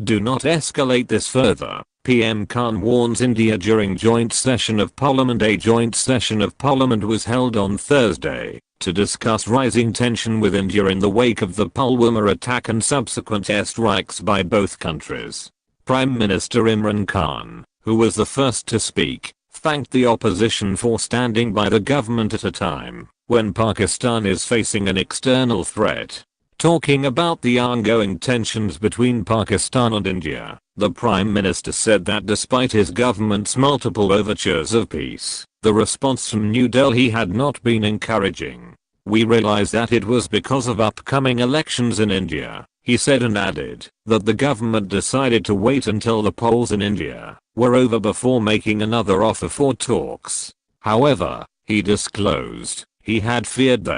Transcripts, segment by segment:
Do not escalate this further, PM Khan warns India during joint session of Parliament. A joint session of Parliament was held on Thursday to discuss rising tension with India in the wake of the Pulwama attack and subsequent airstrikes by both countries. Prime Minister Imran Khan, who was the first to speak, thanked the opposition for standing by the government at a time when Pakistan is facing an external threat. Talking about the ongoing tensions between Pakistan and India, the Prime Minister said that despite his government's multiple overtures of peace, the response from New Delhi had not been encouraging. We realize that it was because of upcoming elections in India, he said, and added that the government decided to wait until the polls in India were over before making another offer for talks. However, he disclosed he had feared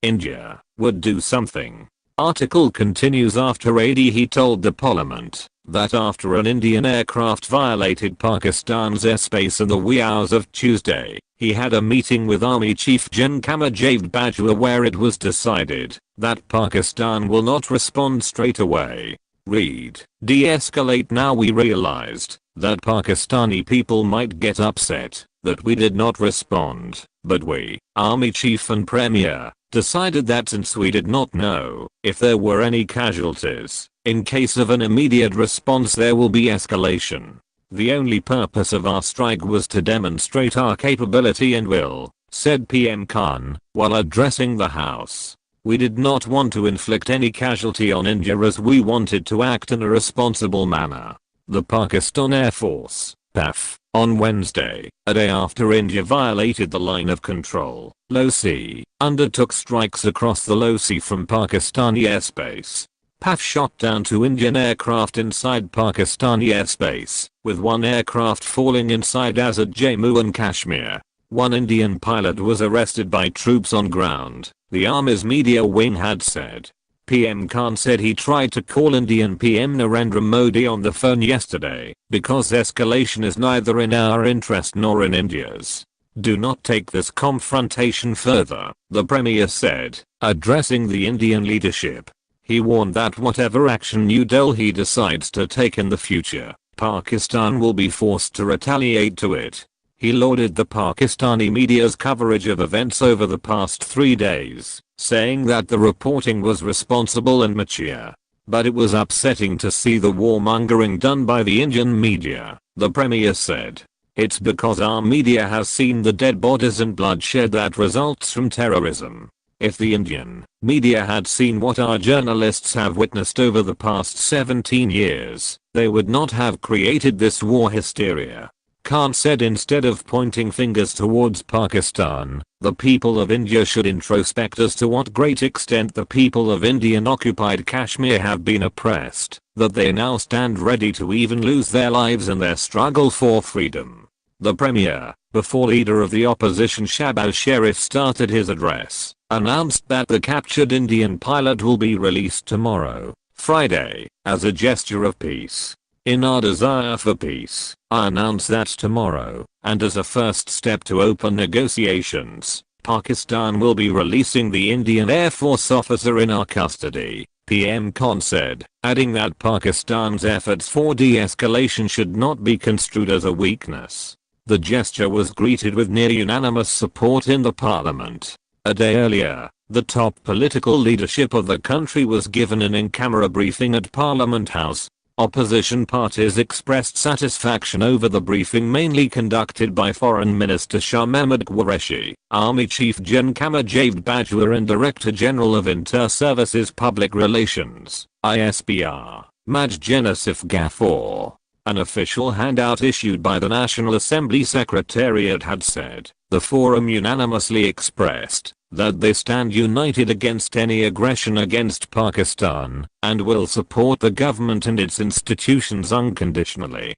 India would do something. Article continues. After AD he told the parliament that after an Indian aircraft violated Pakistan's airspace in the wee hours of Tuesday, he had a meeting with Army Chief Gen Qamar Javed Bajwa where it was decided that Pakistan will not respond straight away. Read, de-escalate. Now we realized that Pakistani people might get upset that we did not respond, but we, Army Chief and Premier, decided that since we did not know if there were any casualties, in case of an immediate response there will be escalation. The only purpose of our strike was to demonstrate our capability and will, said PM Khan, while addressing the House. We did not want to inflict any casualty on India as we wanted to act in a responsible manner. The Pakistan Air Force, PAF, on Wednesday, a day after India violated the line of control, low sea, undertook strikes across the low sea from Pakistani airspace. PAF shot down 2 Indian aircraft inside Pakistani airspace, with 1 aircraft falling inside Azad Jammu and Kashmir. 1 Indian pilot was arrested by troops on ground, the Army's media wing had said. PM Khan said he tried to call Indian PM Narendra Modi on the phone yesterday because escalation is neither in our interest nor in India's. Do not take this confrontation further, the Premier said, addressing the Indian leadership. He warned that whatever action New Delhi decides to take in the future, Pakistan will be forced to retaliate to it. He lauded the Pakistani media's coverage of events over the past 3 days, saying that the reporting was responsible and mature. But it was upsetting to see the warmongering done by the Indian media, the Premier said. It's because our media has seen the dead bodies and bloodshed that results from terrorism. If the Indian media had seen what our journalists have witnessed over the past 17 years, they would not have created this war hysteria. Khan said instead of pointing fingers towards Pakistan, the people of India should introspect as to what great extent the people of Indian-occupied Kashmir have been oppressed, that they now stand ready to even lose their lives in their struggle for freedom. The Premier, before leader of the opposition Shahbaz Sharif started his address, announced that the captured Indian pilot will be released tomorrow, Friday, as a gesture of peace. In our desire for peace, I announce that tomorrow, and as a first step to open negotiations, Pakistan will be releasing the Indian Air Force officer in our custody, PM Khan said, adding that Pakistan's efforts for de-escalation should not be construed as a weakness. The gesture was greeted with near unanimous support in the parliament. A day earlier, the top political leadership of the country was given an in-camera briefing at Parliament House. Opposition parties expressed satisfaction over the briefing mainly conducted by Foreign Minister Shah Mehmood Qureshi, Army Chief Gen Qamar Javed Bajwa and Director General of Inter-Services Public Relations, ISPR, Majd Asif Ghafoor. An official handout issued by the National Assembly Secretariat had said, the forum unanimously expressed that they stand united against any aggression against Pakistan and will support the government and its institutions unconditionally.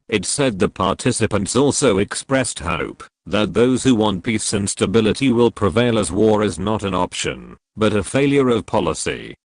It said the participants also expressed hope that those who want peace and stability will prevail as war is not an option, but a failure of policy.